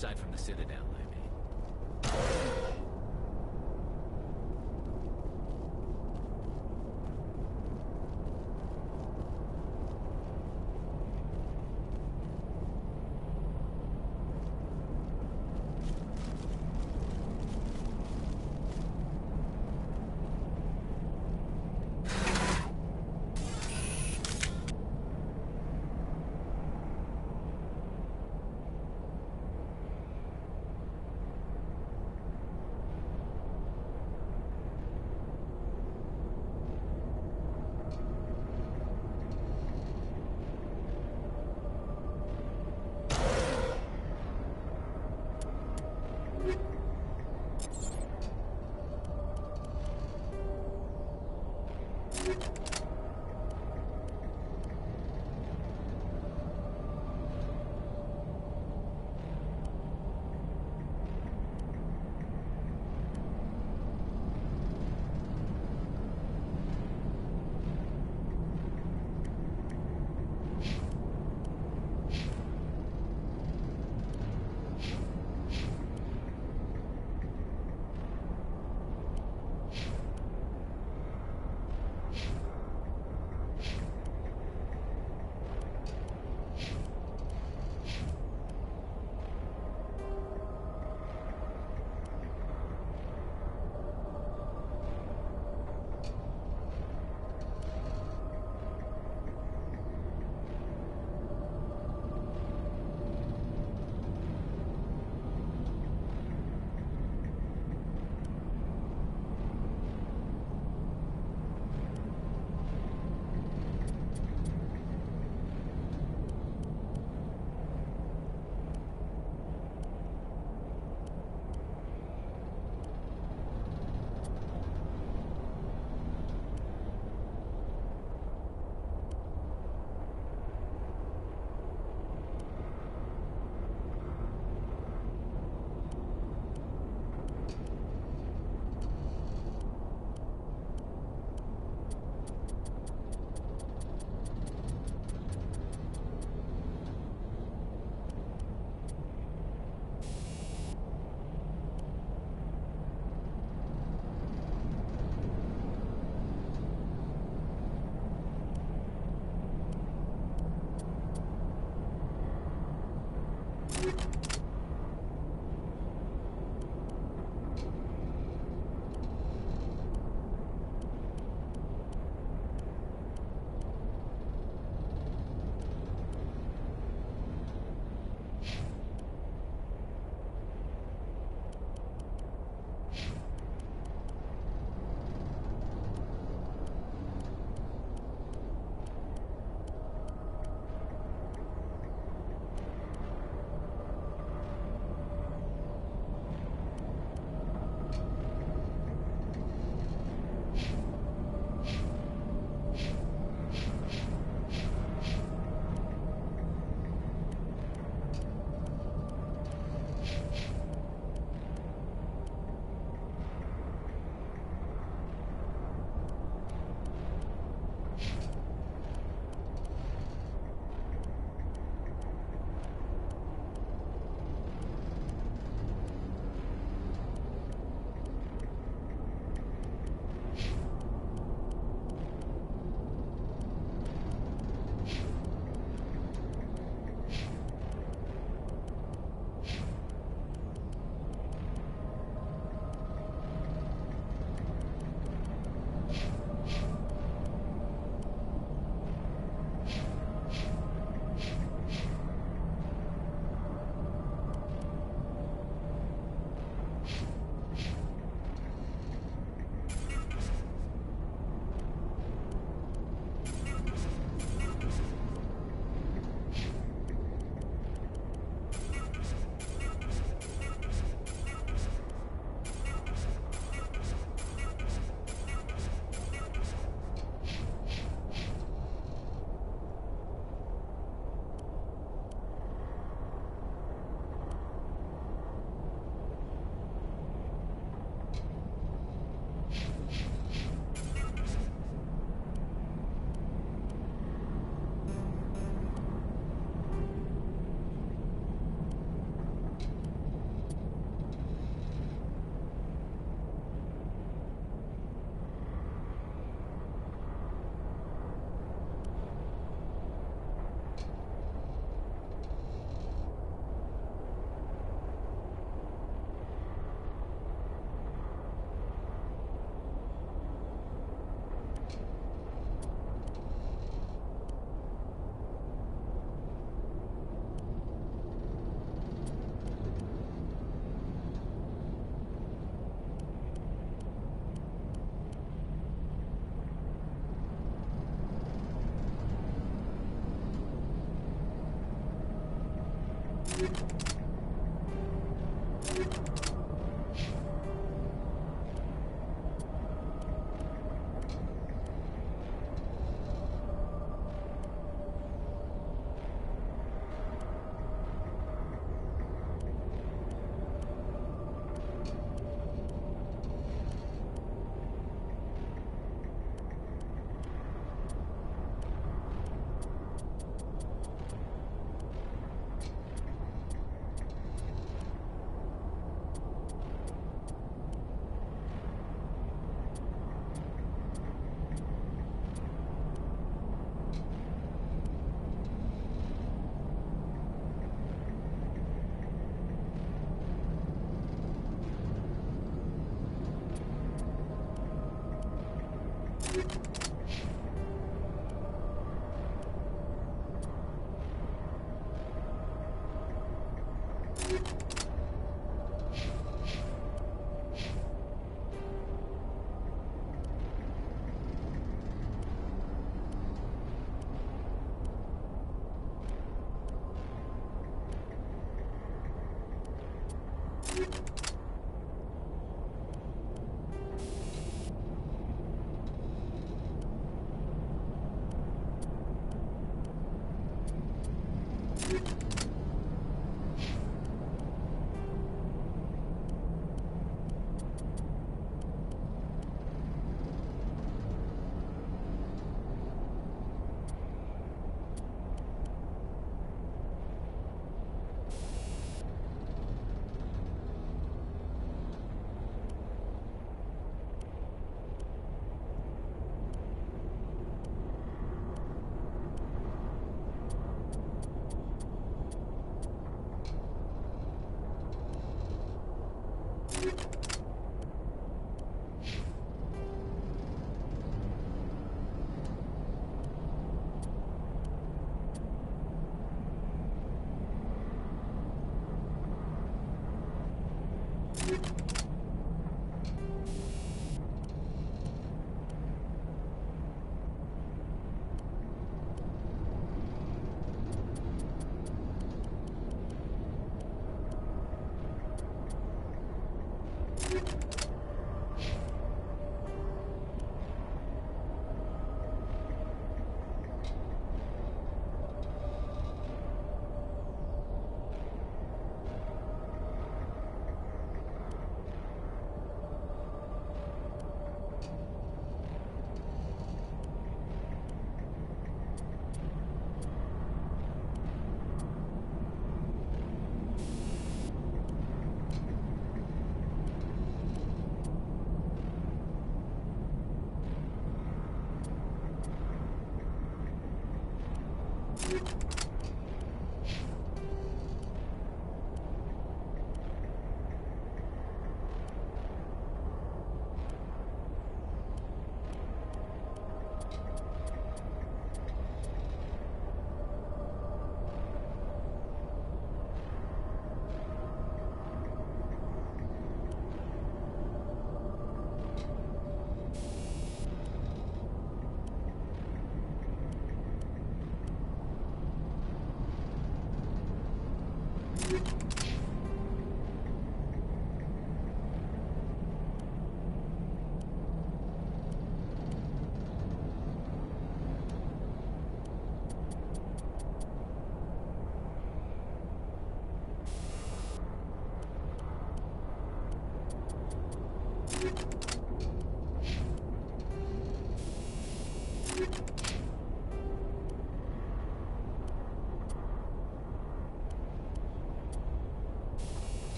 Aside from the Citadel, I mean.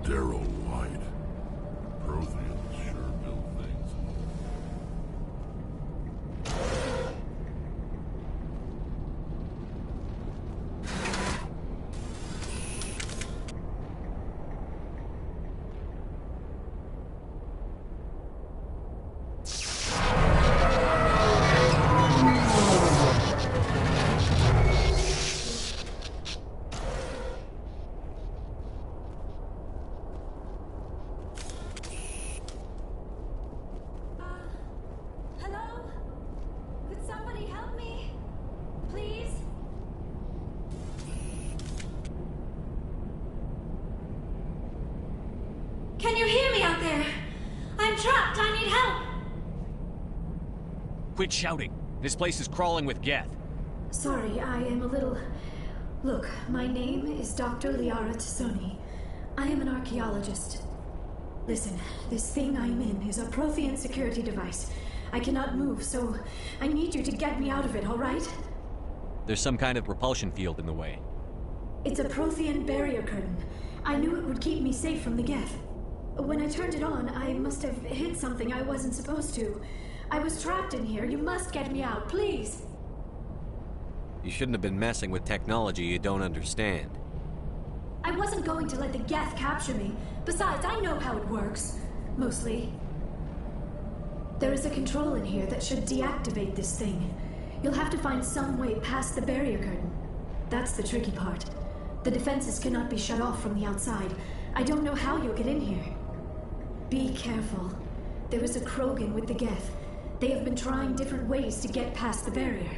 Sterile-wide. Protheans sure build things. Can you hear me out there? I'm trapped. I need help. Quit shouting. This place is crawling with Geth. Sorry, I am a little... Look, my name is Dr. Liara Tassoni. I am an archaeologist. Listen, this thing I'm in is a Prothean security device. I cannot move, so I need you to get me out of it, all right? There's some kind of repulsion field in the way. It's a Prothean barrier curtain. I knew it would keep me safe from the Geth. When I turned it on, I must have hit something I wasn't supposed to. I was trapped in here. You must get me out, please. You shouldn't have been messing with technology you don't understand. I wasn't going to let the Geth capture me. Besides, I know how it works. Mostly. There is a control in here that should deactivate this thing. You'll have to find some way past the barrier curtain. That's the tricky part. The defenses cannot be shut off from the outside. I don't know how you'll get in here. Be careful. There is a Krogan with the Geth. They have been trying different ways to get past the barrier.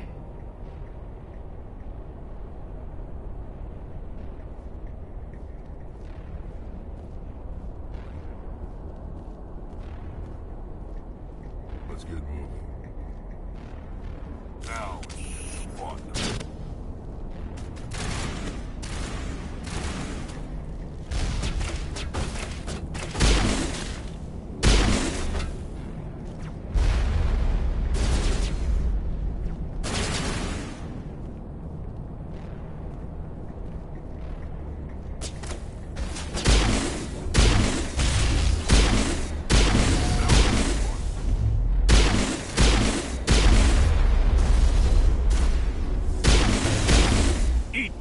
Let's get moving. Now, fun.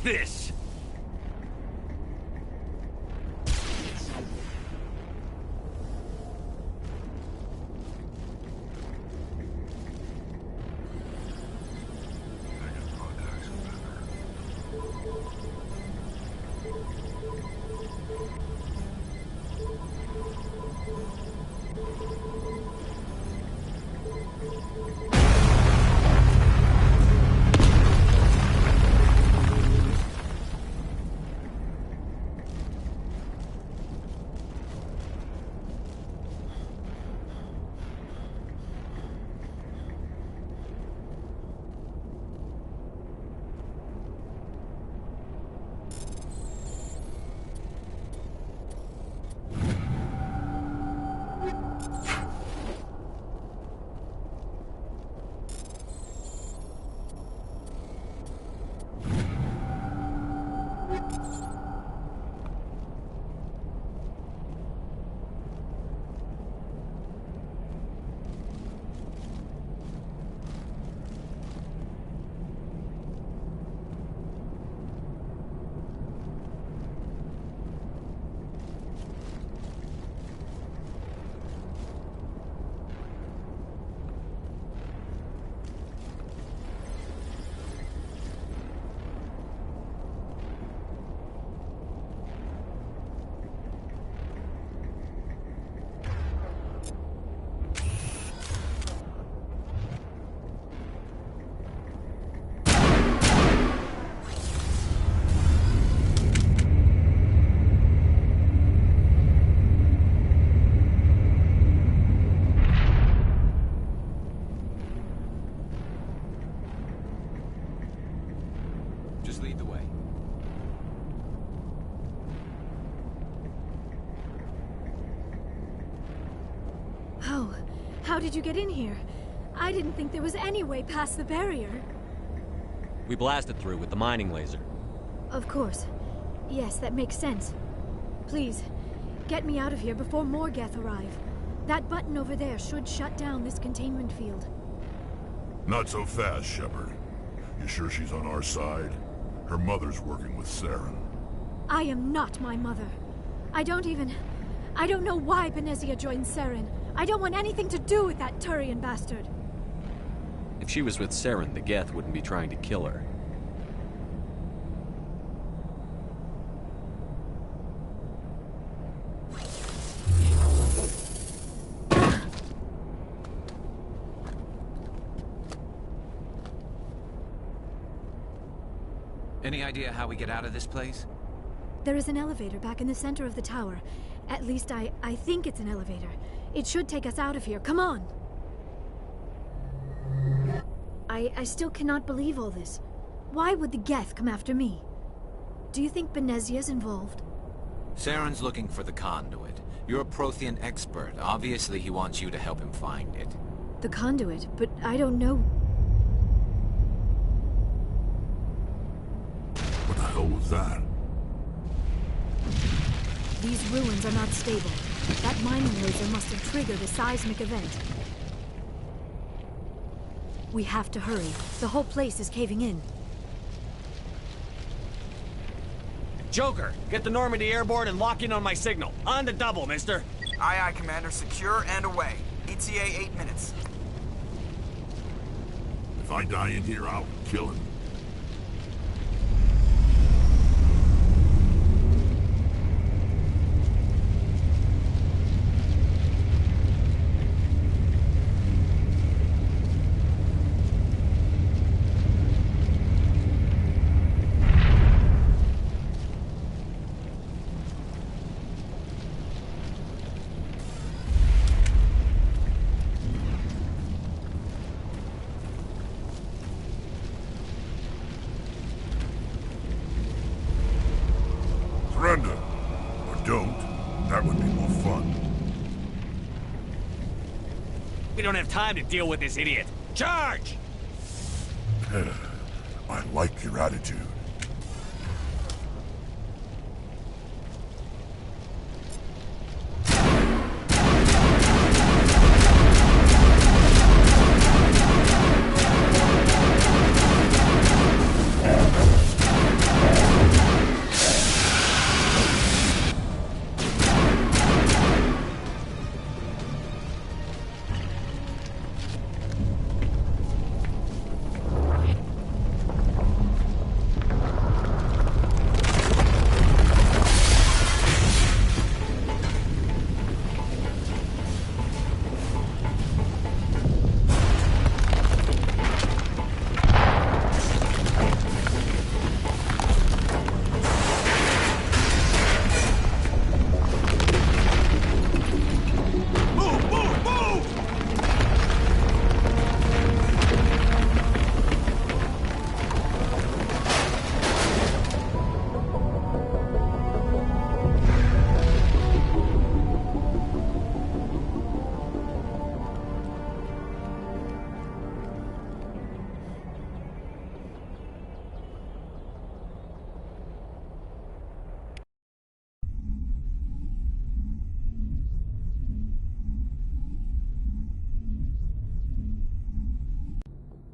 This! Just lead the way. Oh, how did you get in here? I didn't think there was any way past the barrier. We blasted through with the mining laser. Of course. Yes, that makes sense. Please, get me out of here before more Geth arrive. That button over there should shut down this containment field. Not so fast, Shepard. You sure she's on our side? Her mother's working with Saren. I am not my mother. I don't know why Benezia joined Saren. I don't want anything to do with that Turian bastard. If she was with Saren, the Geth wouldn't be trying to kill her. Any idea how we get out of this place? There is an elevator back in the center of the tower. At least I think it's an elevator. It should take us out of here. Come on! I still cannot believe all this. Why would the Geth come after me? Do you think Benezia's involved? Saren's looking for the conduit. You're a Prothean expert. Obviously, he wants you to help him find it. The conduit, but I don't know. What the hell was that? These ruins are not stable. That mining laser must have triggered a seismic event. We have to hurry. The whole place is caving in. Joker, get the Normandy airborne and lock in on my signal. On the double, mister. Aye, aye, Commander. Secure and away. ETA 8 minutes. If I die in here, I'll kill him. Surrender. Or don't. That would be more fun. We don't have time to deal with this idiot. Charge! I like your attitude.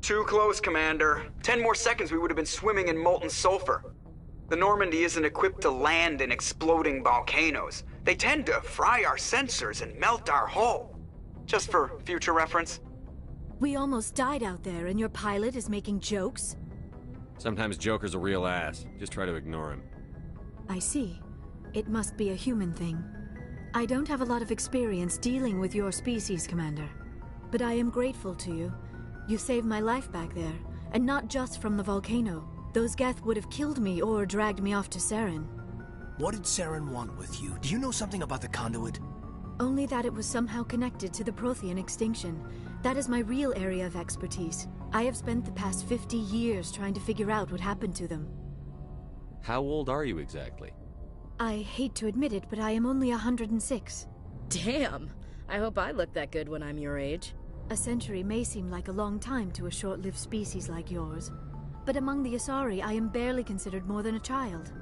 Too close, Commander. 10 more seconds we would have been swimming in molten sulfur. The Normandy isn't equipped to land in exploding volcanoes. They tend to fry our sensors and melt our hull. Just for future reference. We almost died out there, and your pilot is making jokes? Sometimes Joker's a real ass. Just try to ignore him. I see. It must be a human thing. I don't have a lot of experience dealing with your species, Commander. But I am grateful to you. You saved my life back there, and not just from the volcano. Those Geth would have killed me or dragged me off to Saren. What did Saren want with you? Do you know something about the conduit? Only that it was somehow connected to the Prothean extinction. That is my real area of expertise. I have spent the past 50 years trying to figure out what happened to them. How old are you exactly? I hate to admit it, but I am only 106. Damn! I hope I look that good when I'm your age. A century may seem like a long time to a short-lived species like yours, but among the Asari, I am barely considered more than a child.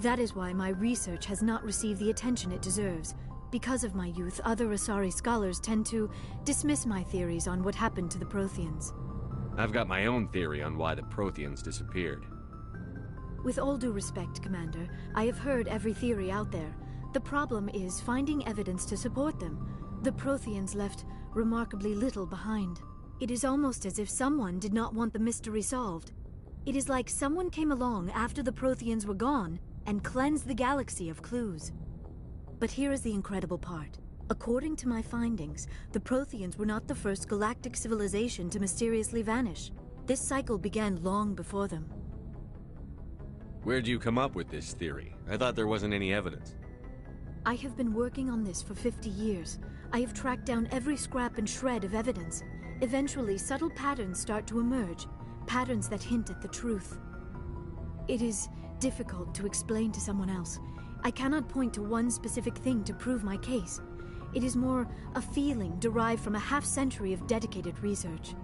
That is why my research has not received the attention it deserves. Because of my youth, other Asari scholars tend to dismiss my theories on what happened to the Protheans. I've got my own theory on why the Protheans disappeared. With all due respect, Commander, I have heard every theory out there. The problem is finding evidence to support them. The Protheans left remarkably little behind. It is almost as if someone did not want the mystery solved. It is like someone came along after the Protheans were gone and cleansed the galaxy of clues. But here is the incredible part. According to my findings, the Protheans were not the first galactic civilization to mysteriously vanish. This cycle began long before them. Where'd you come up with this theory? I thought there wasn't any evidence. I have been working on this for 50 years. I have tracked down every scrap and shred of evidence. Eventually, subtle patterns start to emerge, patterns that hint at the truth. It is difficult to explain to someone else. I cannot point to one specific thing to prove my case. It is more a feeling derived from a half-century of dedicated research.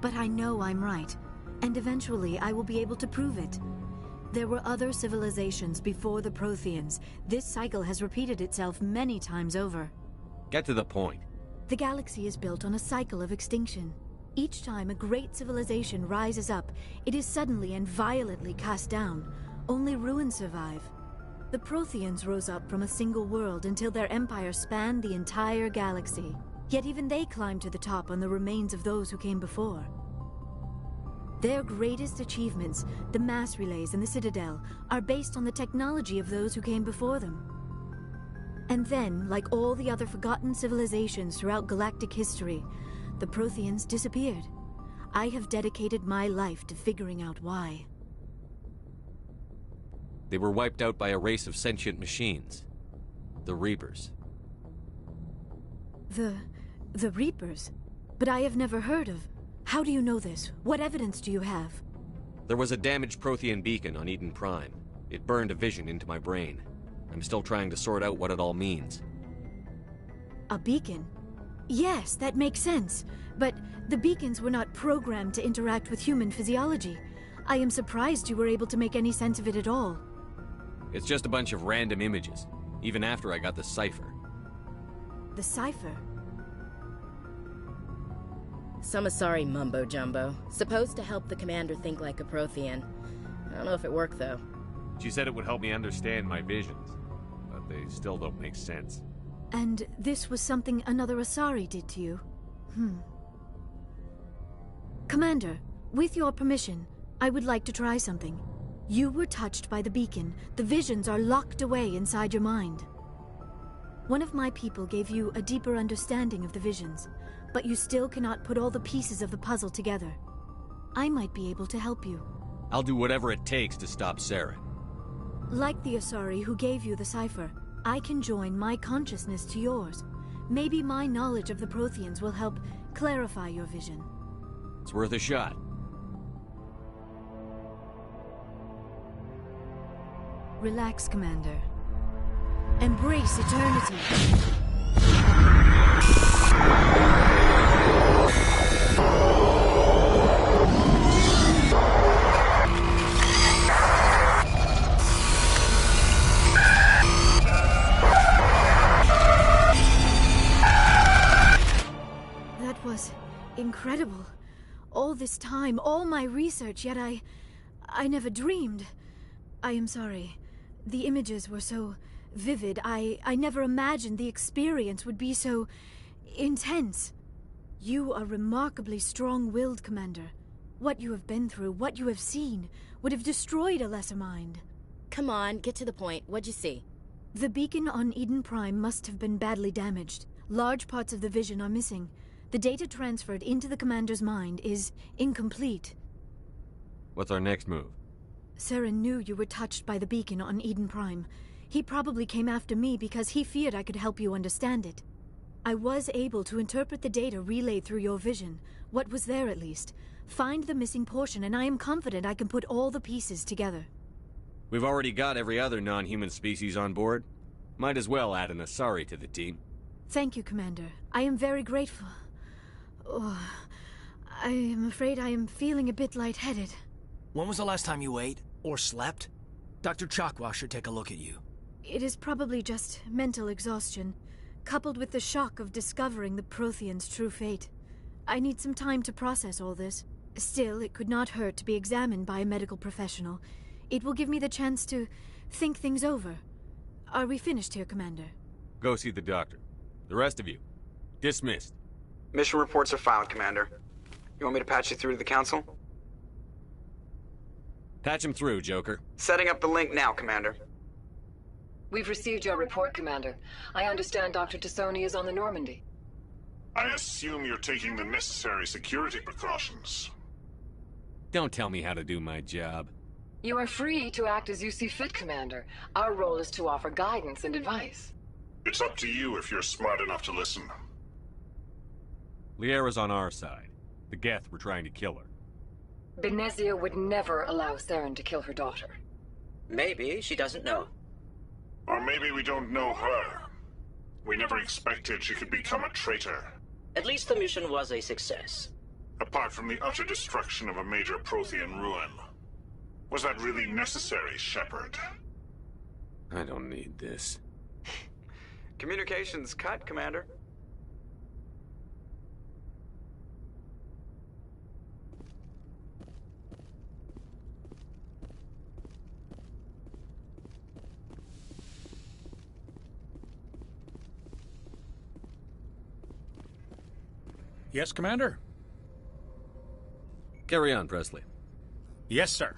But I know I'm right, and eventually I will be able to prove it. There were other civilizations before the Protheans. This cycle has repeated itself many times over. Get to the point. The galaxy is built on a cycle of extinction. Each time a great civilization rises up, it is suddenly and violently cast down. Only ruins survive. The Protheans rose up from a single world until their empire spanned the entire galaxy. Yet even they climbed to the top on the remains of those who came before. Their greatest achievements, the mass relays and the Citadel, are based on the technology of those who came before them. And then, like all the other forgotten civilizations throughout galactic history, the Protheans disappeared. I have dedicated my life to figuring out why. They were wiped out by a race of sentient machines. The Reapers. The Reapers? But I have never heard of... How do you know this? What evidence do you have? There was a damaged Prothean beacon on Eden Prime. It burned a vision into my brain. I'm still trying to sort out what it all means. A beacon? Yes, that makes sense. But the beacons were not programmed to interact with human physiology. I am surprised you were able to make any sense of it at all. It's just a bunch of random images, even after I got the cipher. The cipher? Some Asari mumbo-jumbo, supposed to help the commander think like a Prothean. I don't know if it worked, though. She said it would help me understand my visions, but they still don't make sense. And this was something another Asari did to you? Commander, with your permission, I would like to try something. You were touched by the beacon. The visions are locked away inside your mind. One of my people gave you a deeper understanding of the visions, but you still cannot put all the pieces of the puzzle together. I might be able to help you. I'll do whatever it takes to stop Saren. Like the Asari who gave you the cipher, I can join my consciousness to yours. Maybe my knowledge of the Protheans will help clarify your vision. It's worth a shot. Relax, Commander. Embrace eternity. That was incredible. All this time, all my research, yet I never dreamed. I am sorry. The images were so vivid. I never imagined the experience would be so intense. You are remarkably strong-willed, Commander. What you have been through, what you have seen, would have destroyed a lesser mind. Come on, get to the point. What'd you see? The beacon on Eden Prime must have been badly damaged. Large parts of the vision are missing. The data transferred into the Commander's mind is incomplete. What's our next move? Saren knew you were touched by the beacon on Eden Prime. He probably came after me because he feared I could help you understand it. I was able to interpret the data relayed through your vision, what was there at least, find the missing portion, and I am confident I can put all the pieces together. We've already got every other non-human species on board. Might as well add an Asari to the team. Thank you, Commander. I am very grateful. Oh, I am afraid I am feeling a bit lightheaded. When was the last time you ate? Or slept? Dr. Chakwa should take a look at you. It is probably just mental exhaustion, coupled with the shock of discovering the Protheans' true fate. I need some time to process all this. Still, it could not hurt to be examined by a medical professional. It will give me the chance to think things over. Are we finished here, Commander? Go see the doctor. The rest of you, dismissed. Mission reports are filed, Commander. You want me to patch you through to the Council? Patch him through, Joker. Setting up the link now, Commander. We've received your report, Commander. I understand Dr. Tassoni is on the Normandy. I assume you're taking the necessary security precautions. Don't tell me how to do my job. You are free to act as you see fit, Commander. Our role is to offer guidance and advice. It's up to you if you're smart enough to listen. Liara's on our side. The Geth were trying to kill her. Benezia would never allow Saren to kill her daughter. Maybe she doesn't know. Or maybe we don't know her. We never expected she could become a traitor. At least the mission was a success. Apart from the utter destruction of a major Prothean ruin. Was that really necessary, Shepard? I don't need this. Communications cut, Commander. Yes, Commander? Carry on, Presley. Yes, sir.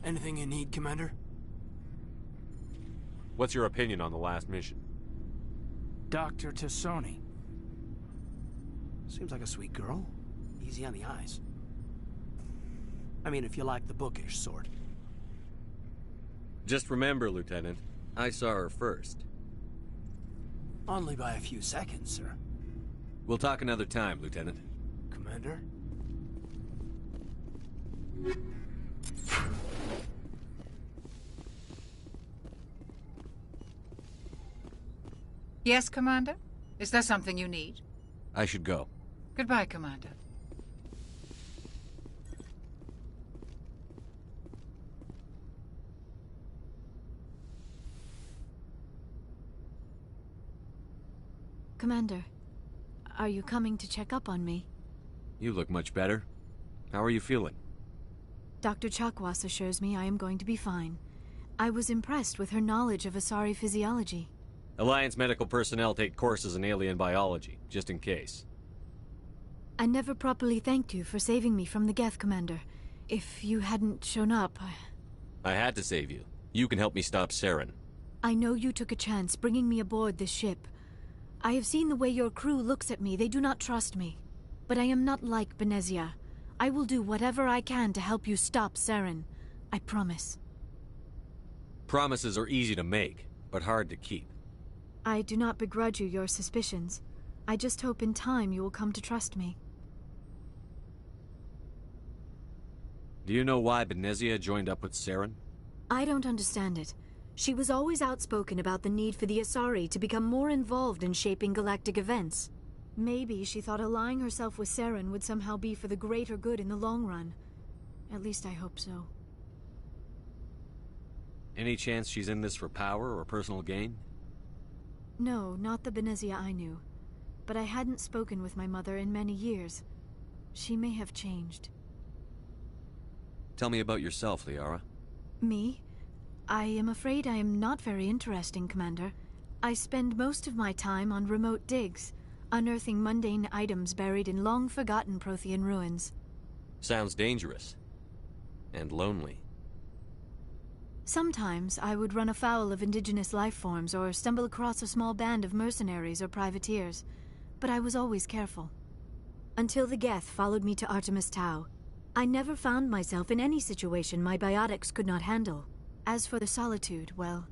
Anything you need, Commander? What's your opinion on the last mission? Dr. Tassoni. Seems like a sweet girl. Easy on the eyes. I mean, if you like the bookish sort. Just remember, Lieutenant, I saw her first. Only by a few seconds, sir. We'll talk another time, Lieutenant. Commander? Yes, Commander? Is there something you need? I should go. Goodbye, Commander. Commander, are you coming to check up on me? You look much better. How are you feeling? Dr. Chakwas assures me I am going to be fine. I was impressed with her knowledge of Asari physiology. Alliance medical personnel take courses in alien biology, just in case. I never properly thanked you for saving me from the Geth, Commander. If you hadn't shown up, I had to save you. You can help me stop Saren. I know you took a chance bringing me aboard this ship. I have seen the way your crew looks at me. They do not trust me. But I am not like Benezia. I will do whatever I can to help you stop Saren. I promise. Promises are easy to make, but hard to keep. I do not begrudge you your suspicions. I just hope in time you will come to trust me. Do you know why Benezia joined up with Saren? I don't understand it. She was always outspoken about the need for the Asari to become more involved in shaping galactic events. Maybe she thought allying herself with Saren would somehow be for the greater good in the long run. At least I hope so. Any chance she's in this for power or personal gain? No, not the Benezia I knew. But I hadn't spoken with my mother in many years. She may have changed. Tell me about yourself, Liara. Me? I am afraid I am not very interesting, Commander. I spend most of my time on remote digs, unearthing mundane items buried in long-forgotten Prothean ruins. Sounds dangerous. And lonely. Sometimes I would run afoul of indigenous life forms or stumble across a small band of mercenaries or privateers, but I was always careful. Until the Geth followed me to Artemis Tau, I never found myself in any situation my biotics could not handle. As for the solitude, well,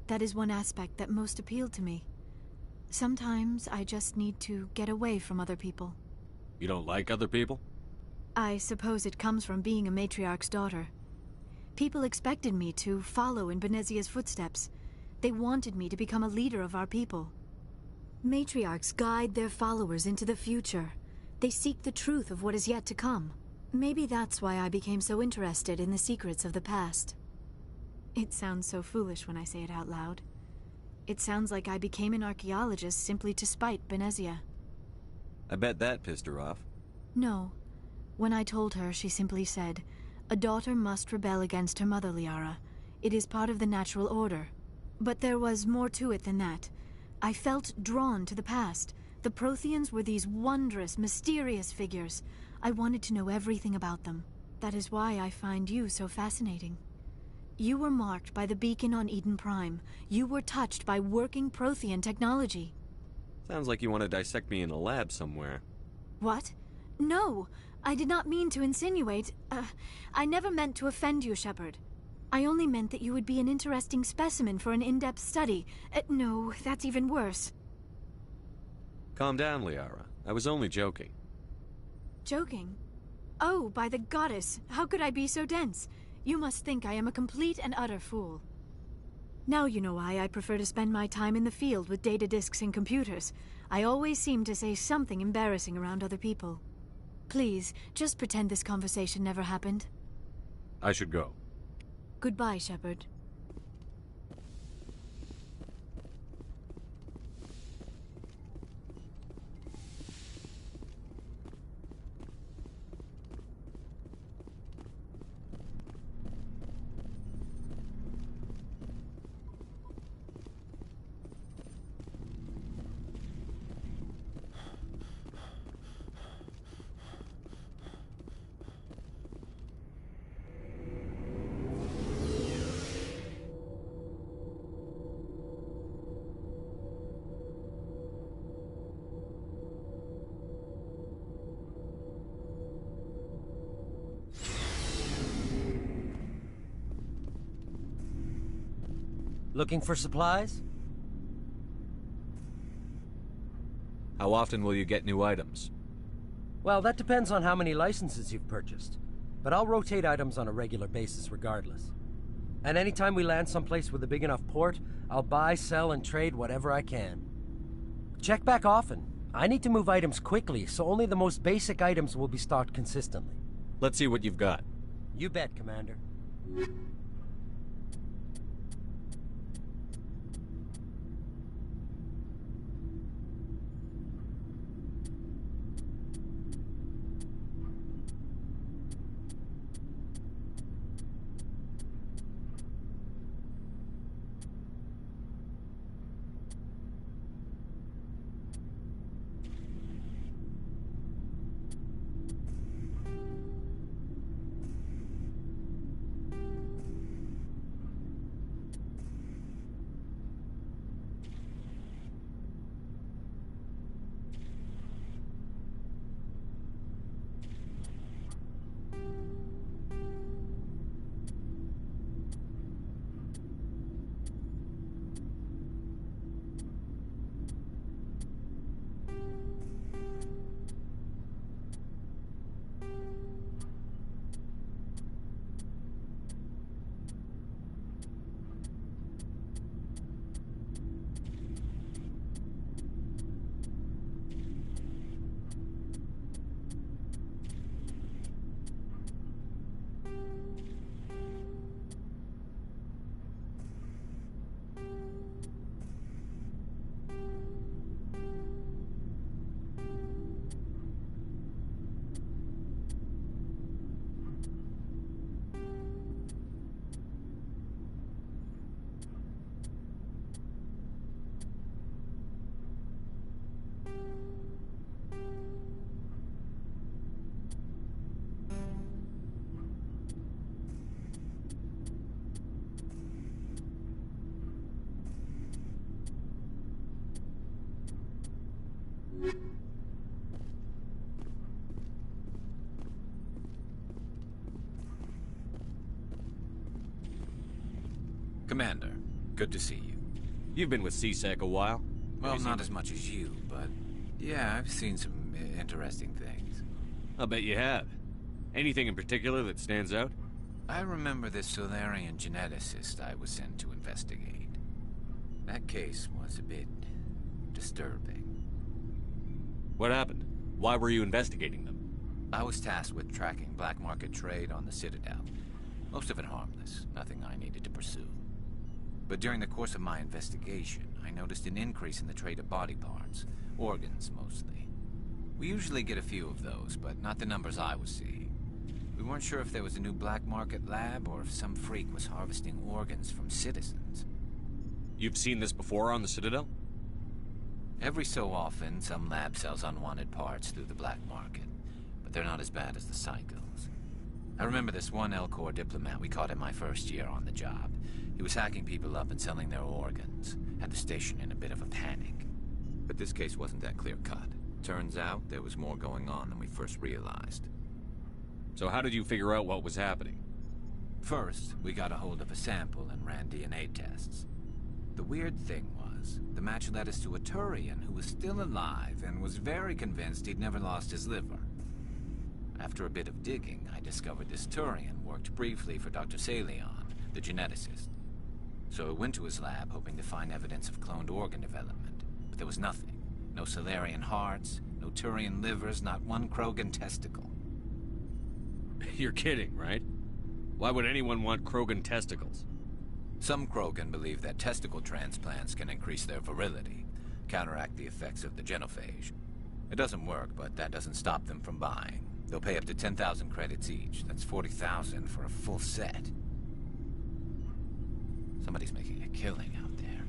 that is one aspect that most appealed to me. Sometimes I just need to get away from other people. You don't like other people? I suppose it comes from being a matriarch's daughter. People expected me to follow in Benezia's footsteps. They wanted me to become a leader of our people. Matriarchs guide their followers into the future. They seek the truth of what is yet to come. Maybe that's why I became so interested in the secrets of the past. It sounds so foolish when I say it out loud. It sounds like I became an archaeologist simply to spite Benezia. I bet that pissed her off. No. When I told her, she simply said, "A daughter must rebel against her mother, Liara. It is part of the natural order." But there was more to it than that. I felt drawn to the past. The Protheans were these wondrous, mysterious figures. I wanted to know everything about them. That is why I find you so fascinating. You were marked by the beacon on Eden Prime. You were touched by working Prothean technology. Sounds like you want to dissect me in a lab somewhere. What? No! I did not mean to insinuate. I never meant to offend you, Shepard. I only meant that you would be an interesting specimen for an in-depth study. No, that's even worse. Calm down, Liara. I was only joking. Joking? Oh, by the goddess, how could I be so dense? You must think I am a complete and utter fool. Now you know why I prefer to spend my time in the field with data disks and computers. I always seem to say something embarrassing around other people. Please, just pretend this conversation never happened. I should go. Goodbye, Shepard. Looking for supplies? How often will you get new items? Well, that depends on how many licenses you've purchased. But I'll rotate items on a regular basis regardless. And anytime we land someplace with a big enough port, I'll buy, sell, and trade whatever I can. Check back often. I need to move items quickly, so only the most basic items will be stocked consistently. Let's see what you've got. You bet, Commander. Commander, good to see you. You've been with C-Sec a while. Well, not as much as you, but yeah, I've seen some interesting things. I'll bet you have. Anything in particular that stands out? I remember this Solarian geneticist I was sent to investigate. That case was a bit disturbing. What happened? Why were you investigating them? I was tasked with tracking black market trade on the Citadel. Most of it harmless, nothing I needed to pursue. But during the course of my investigation, I noticed an increase in the trade of body parts, organs mostly. We usually get a few of those, but not the numbers I was seeing. We weren't sure if there was a new black market lab or if some freak was harvesting organs from citizens. You've seen this before on the Citadel? Every so often, some lab sells unwanted parts through the black market, but they're not as bad as the cycles. I remember this one L-Corps diplomat we caught in my first year on the job. He was hacking people up and selling their organs, had the station in a bit of a panic. But this case wasn't that clear-cut. Turns out there was more going on than we first realized. So how did you figure out what was happening? First, we got a hold of a sample and ran DNA tests. The weird thing was, the match led us to a Turian who was still alive and was very convinced he'd never lost his liver. After a bit of digging, I discovered this Turian worked briefly for Dr. Salion, the geneticist. So I went to his lab hoping to find evidence of cloned organ development, but there was nothing. No Solarian hearts, no Turian livers, not one Krogan testicle. You're kidding, right? Why would anyone want Krogan testicles? Some Krogan believe that testicle transplants can increase their virility, counteract the effects of the genophage. It doesn't work, but that doesn't stop them from buying. They'll pay up to 10,000 credits each. That's 40,000 for a full set. Somebody's making a killing out there.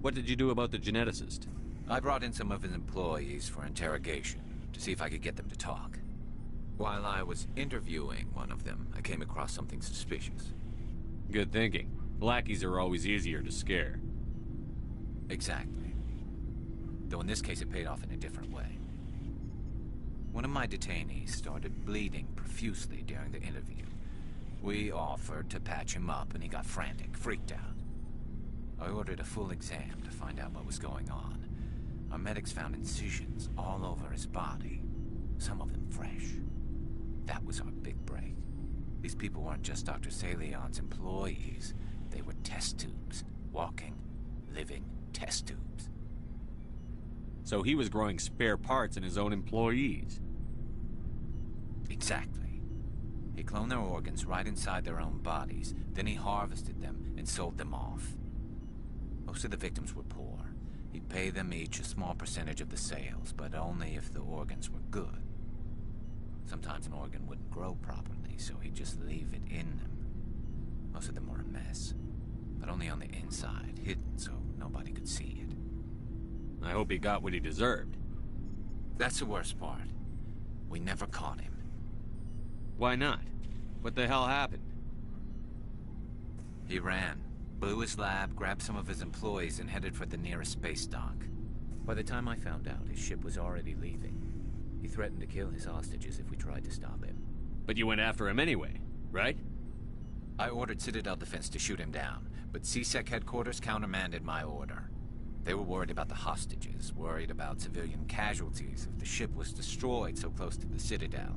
What did you do about the geneticist? I brought in some of his employees for interrogation, to see if I could get them to talk. While I was interviewing one of them, I came across something suspicious. Good thinking. Lackeys are always easier to scare. Exactly. Though in this case it paid off in a different way. One of my detainees started bleeding profusely during the interview. We offered to patch him up and he got frantic, freaked out. I ordered a full exam to find out what was going on. Our medics found incisions all over his body, some of them fresh. That was our big break. These people weren't just Dr. Salion's employees. They were test tubes. Walking, living test tubes. So he was growing spare parts in his own employees? Exactly. He cloned their organs right inside their own bodies. Then he harvested them and sold them off. Most of the victims were poor. He'd pay them each a small percentage of the sales, but only if the organs were good. Sometimes an organ wouldn't grow properly, so he'd just leave it in them. Most of them were a mess, but only on the inside, hidden so nobody could see it. I hope he got what he deserved. That's the worst part. We never caught him. Why not? What the hell happened? He ran, blew his lab, grabbed some of his employees, and headed for the nearest space dock. By the time I found out, his ship was already leaving. He threatened to kill his hostages if we tried to stop him. But you went after him anyway, right? I ordered Citadel Defense to shoot him down, but C-Sec headquarters countermanded my order. They were worried about the hostages, worried about civilian casualties if the ship was destroyed so close to the Citadel.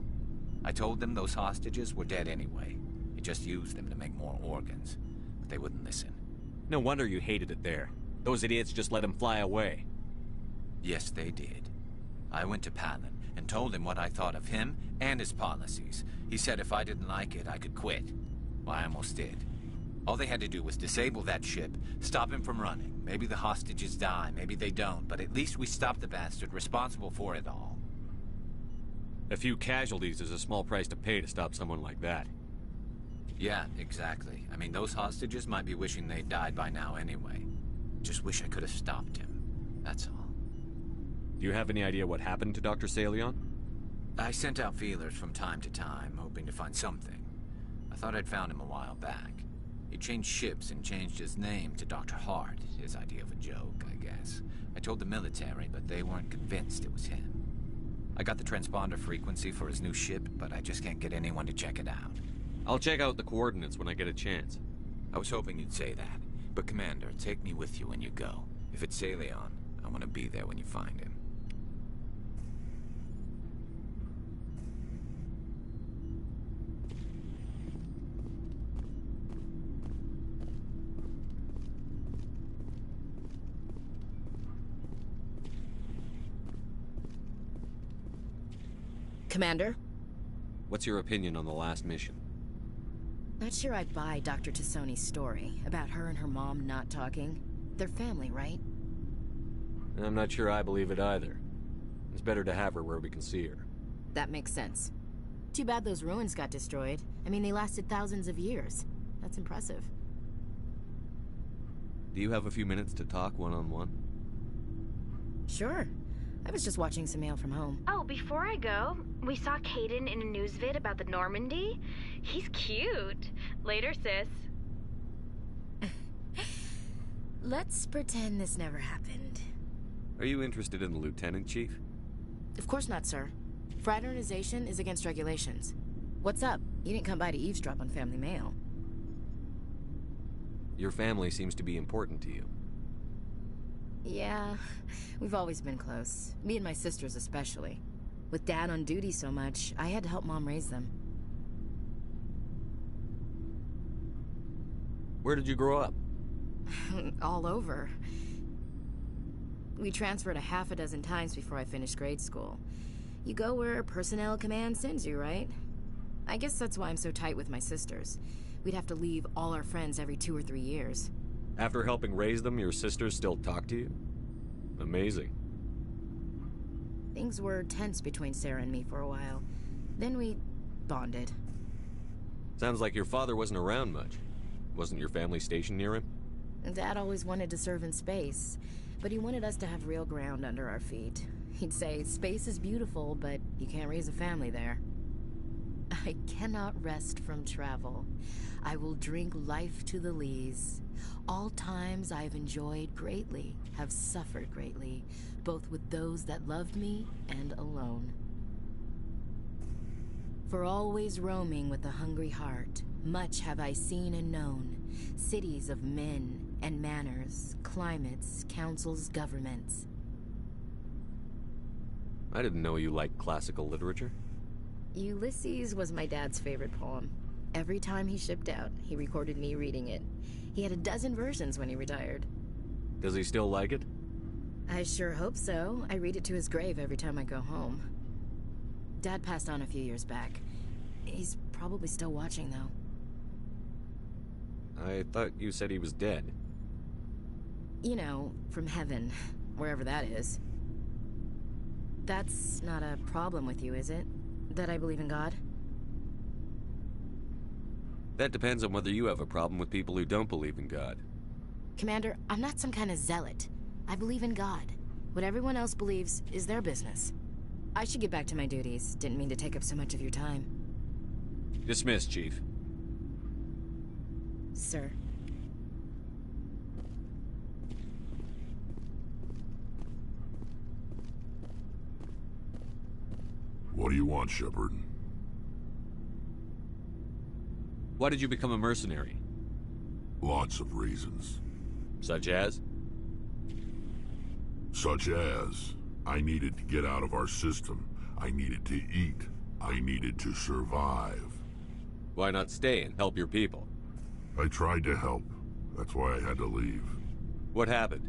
I told them those hostages were dead anyway. He just used them to make more organs, but they wouldn't listen. No wonder you hated it there. Those idiots just let him fly away. Yes, they did. I went to Palin and told him what I thought of him and his policies. He said if I didn't like it, I could quit. Well, I almost did. All they had to do was disable that ship, stop him from running. Maybe the hostages die, maybe they don't, but at least we stopped the bastard responsible for it all. A few casualties is a small price to pay to stop someone like that. Yeah, exactly. I mean, those hostages might be wishing they'd died by now anyway. Just wish I could have stopped him. That's all. Do you have any idea what happened to Dr. Salion? I sent out feelers from time to time, hoping to find something. I thought I'd found him a while back. He changed ships and changed his name to Dr. Hart, his idea of a joke, I guess. I told the military, but they weren't convinced it was him. I got the transponder frequency for his new ship, but I just can't get anyone to check it out. I'll check out the coordinates when I get a chance. I was hoping you'd say that. But Commander, take me with you when you go. If it's Saleon, I want to be there when you find him. Commander? What's your opinion on the last mission? Not sure I buy Dr. Tassoni's story about her and her mom not talking. They're family, right? I'm not sure I believe it either. It's better to have her where we can see her. That makes sense. Too bad those ruins got destroyed. I mean, they lasted thousands of years. That's impressive. Do you have a few minutes to talk one-on-one? Sure. I was just watching some mail from home. Oh, before I go, we saw Caden in a news vid about the Normandy. He's cute. Later, sis. Let's pretend this never happened. Are you interested in the Lieutenant, Chief? Of course not, sir. Fraternization is against regulations. What's up? You didn't come by to eavesdrop on family mail. Your family seems to be important to you. Yeah, we've always been close. Me and my sisters especially. With Dad on duty so much, I had to help Mom raise them. Where did you grow up? All over. We transferred a half a dozen times before I finished grade school. You go where personnel command sends you, right? I guess that's why I'm so tight with my sisters. We'd have to leave all our friends every 2 or 3 years. After helping raise them, your sisters still talk to you? Amazing. Things were tense between Sarah and me for a while. Then we bonded. Sounds like your father wasn't around much. Wasn't your family stationed near him? Dad always wanted to serve in space, but he wanted us to have real ground under our feet. He'd say, space is beautiful, but you can't raise a family there. I cannot rest from travel. I will drink life to the lees. All times I have enjoyed greatly, have suffered greatly, both with those that loved me and alone. For always roaming with a hungry heart, much have I seen and known, cities of men and manners, climates, councils, governments. I didn't know you liked classical literature. Ulysses was my dad's favorite poem. Every time he shipped out, he recorded me reading it. He had a dozen versions when he retired. Does he still like it? I sure hope so. I read it to his grave every time I go home. Dad passed on a few years back. He's probably still watching, though. I thought you said he was dead. You know, from heaven, wherever that is. That's not a problem with you, is it? That I believe in God? That depends on whether you have a problem with people who don't believe in God. Commander, I'm not some kind of zealot. I believe in God. What everyone else believes is their business. I should get back to my duties. Didn't mean to take up so much of your time. Dismissed, Chief. Sir. What do you want, Shepard? Why did you become a mercenary? Lots of reasons. Such as? Such as, I needed to get out of our system. I needed to eat. I needed to survive. Why not stay and help your people? I tried to help. That's why I had to leave. What happened?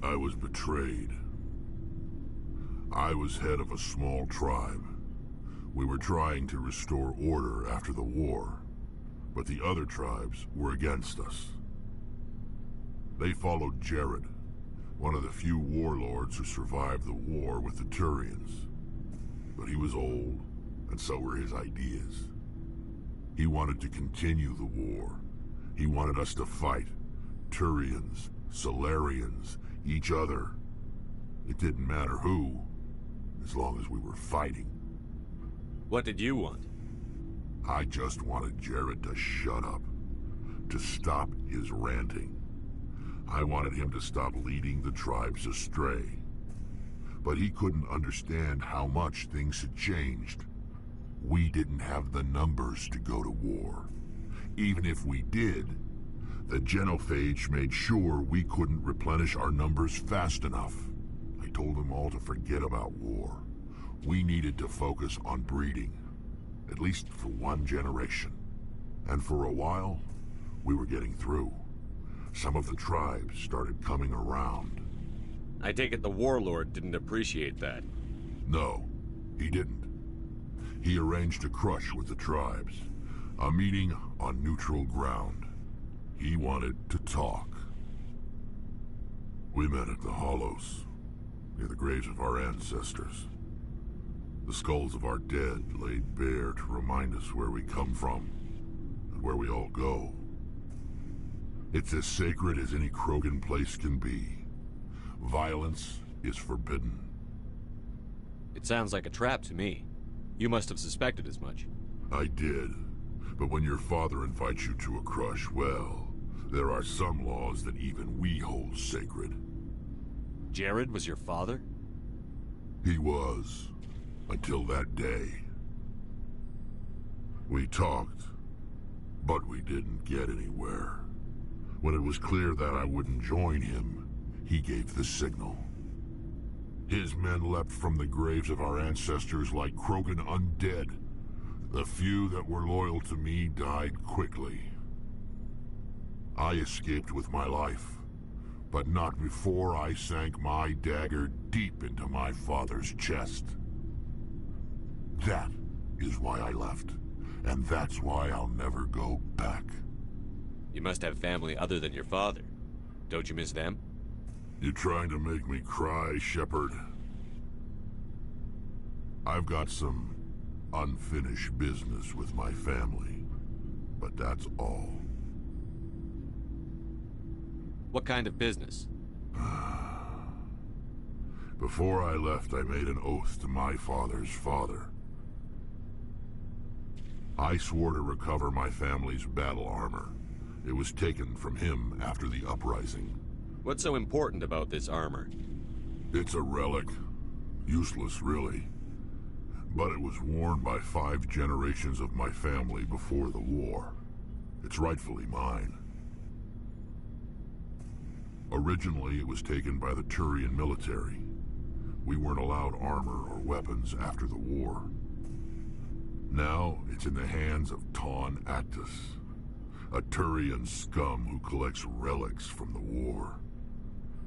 I was betrayed. I was head of a small tribe. We were trying to restore order after the war, but the other tribes were against us. They followed Jared, one of the few warlords who survived the war with the Turians. But he was old, and so were his ideas. He wanted to continue the war. He wanted us to fight. Turians, Solarians, each other. It didn't matter who, as long as we were fighting. What did you want? I just wanted Jared to shut up, to stop his ranting. I wanted him to stop leading the tribes astray. But he couldn't understand how much things had changed. We didn't have the numbers to go to war. Even if we did, The genophage made sure we couldn't replenish our numbers fast enough. I told them all to forget about war. We needed to focus on breeding, at least for one generation. And for a while, we were getting through. Some of the tribes started coming around. I take it the warlord didn't appreciate that. No, he didn't. He arranged a crush with the tribes. A meeting on neutral ground. He wanted to talk. We met at the Hollows, near the graves of our ancestors. The skulls of our dead laid bare to remind us where we come from, and where we all go. It's as sacred as any Krogan place can be. Violence is forbidden. It sounds like a trap to me. You must have suspected as much. I did. But when your father invites you to a crush, well, there are some laws that even we hold sacred. Jared was your father? He was. Until that day. We talked, but we didn't get anywhere. When it was clear that I wouldn't join him, he gave the signal. His men leapt from the graves of our ancestors like Krogan undead. The few that were loyal to me died quickly. I escaped with my life, but not before I sank my dagger deep into my father's chest. That is why I left, and that's why I'll never go back. You must have family other than your father. Don't you miss them? You trying to make me cry, Shepard? I've got some unfinished business with my family, but that's all. What kind of business? Before I left, I made an oath to my father's father. I swore to recover my family's battle armor. It was taken from him after the uprising. What's so important about this armor? It's a relic. Useless, really. But it was worn by 5 generations of my family before the war. It's rightfully mine. Originally, it was taken by the Turian military. We weren't allowed armor or weapons after the war. Now, it's in the hands of Taun Actus, a Turian scum who collects relics from the war.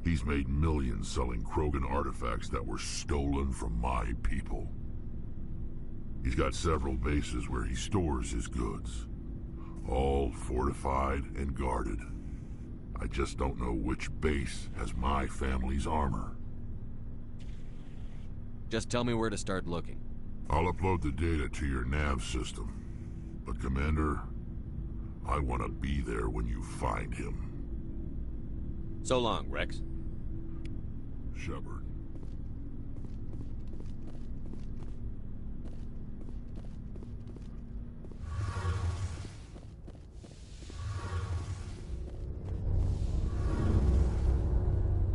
He's made millions selling Krogan artifacts that were stolen from my people. He's got several bases where he stores his goods, all fortified and guarded. I just don't know which base has my family's armor. Just tell me where to start looking. I'll upload the data to your nav system. But Commander, I want to be there when you find him. So long, Rex. Shepard.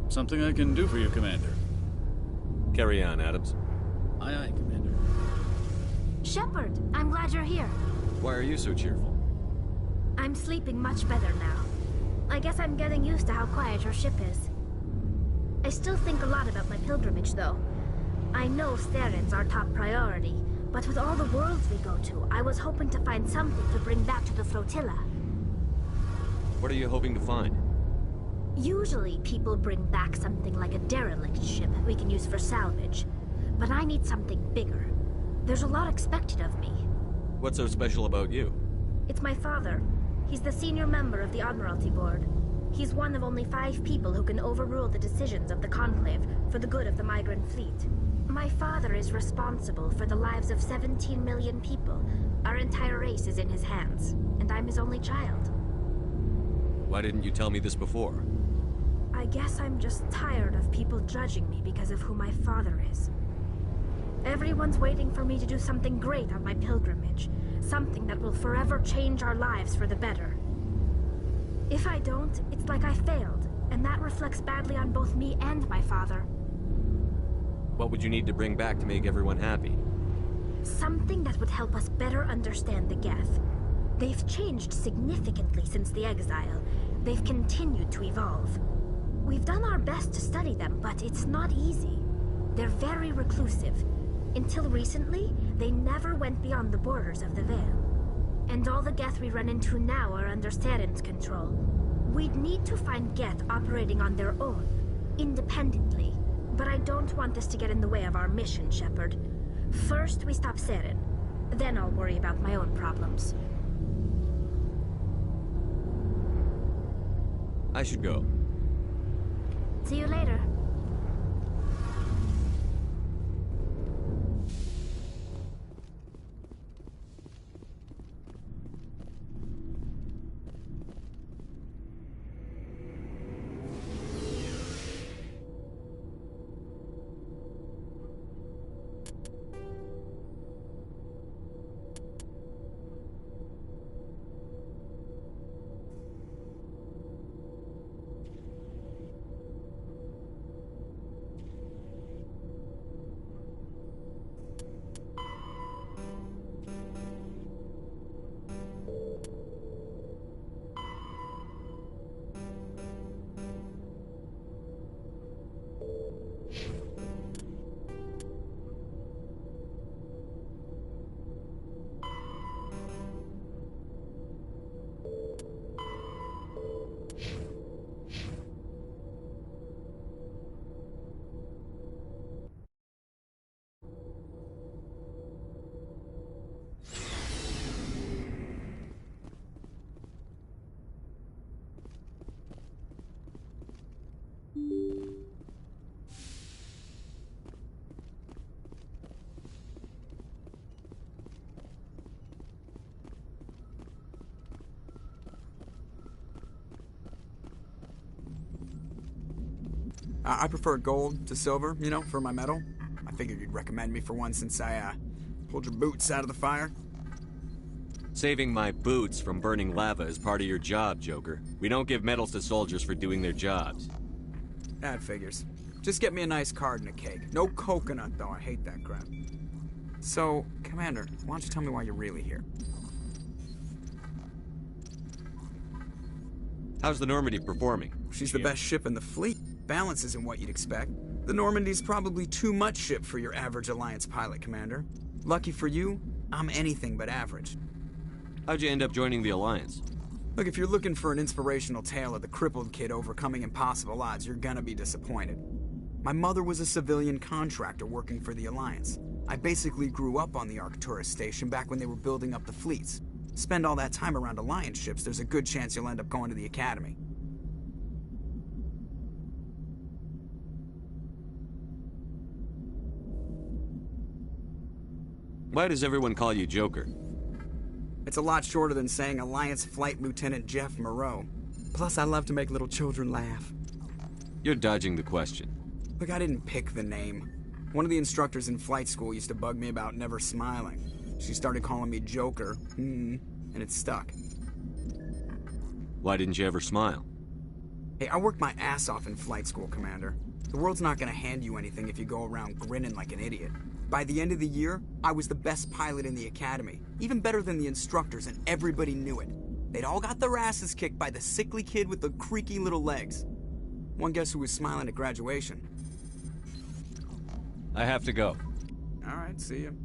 Something I can do for you, Commander. Carry on, Adams. Aye, aye, Commander. Shepard, I'm glad you're here. Why are you so cheerful? I'm sleeping much better now. I guess I'm getting used to how quiet your ship is. I still think a lot about my pilgrimage, though. I know Steren's our top priority, but with all the worlds we go to, I was hoping to find something to bring back to the flotilla. What are you hoping to find? Usually, people bring back something like a derelict ship we can use for salvage. But I need something bigger. There's a lot expected of me. What's so special about you? It's my father. He's the senior member of the Admiralty Board. He's one of only 5 people who can overrule the decisions of the Conclave for the good of the migrant fleet. My father is responsible for the lives of 17 million people. Our entire race is in his hands, and I'm his only child. Why didn't you tell me this before? I guess I'm just tired of people judging me because of who my father is. Everyone's waiting for me to do something great on my pilgrimage. Something that will forever change our lives for the better. If I don't, it's like I failed, and that reflects badly on both me and my father. What would you need to bring back to make everyone happy? Something that would help us better understand the Geth. They've changed significantly since the exile. They've continued to evolve. We've done our best to study them, but it's not easy. They're very reclusive. Until recently, they never went beyond the borders of the Veil. And all the Geth we run into now are under Saren's control. We'd need to find Geth operating on their own, independently. But I don't want this to get in the way of our mission, Shepard. First, we stop Saren. Then I'll worry about my own problems. I should go. See you later. I prefer gold to silver, you know, for my medal. I figured you'd recommend me for one since I, pulled your boots out of the fire. Saving my boots from burning lava is part of your job, Joker. We don't give medals to soldiers for doing their jobs. That figures. Just get me a nice card and a cake. No coconut, though. I hate that crap. So, Commander, why don't you tell me why you're really here? How's the Normandy performing? She's the best ship in the fleet. Balance isn't what you'd expect. The Normandy's probably too much ship for your average Alliance pilot, Commander. Lucky for you, I'm anything but average. How'd you end up joining the Alliance? Look, if you're looking for an inspirational tale of the crippled kid overcoming impossible odds, you're gonna be disappointed. My mother was a civilian contractor working for the Alliance. I basically grew up on the Arcturus station back when they were building up the fleets. Spend all that time around Alliance ships, there's a good chance you'll end up going to the Academy. Why does everyone call you Joker? It's a lot shorter than saying Alliance Flight Lieutenant Jeff Moreau. Plus, I love to make little children laugh. You're dodging the question. Look, I didn't pick the name. One of the instructors in flight school used to bug me about never smiling. She started calling me Joker, and it stuck. Why didn't you ever smile? Hey, I worked my ass off in flight school, Commander. The world's not gonna hand you anything if you go around grinning like an idiot. By the end of the year, I was the best pilot in the Academy. Even better than the instructors, and everybody knew it. They'd all got their asses kicked by the sickly kid with the creaky little legs. One guess who was smiling at graduation? I have to go. All right, see you.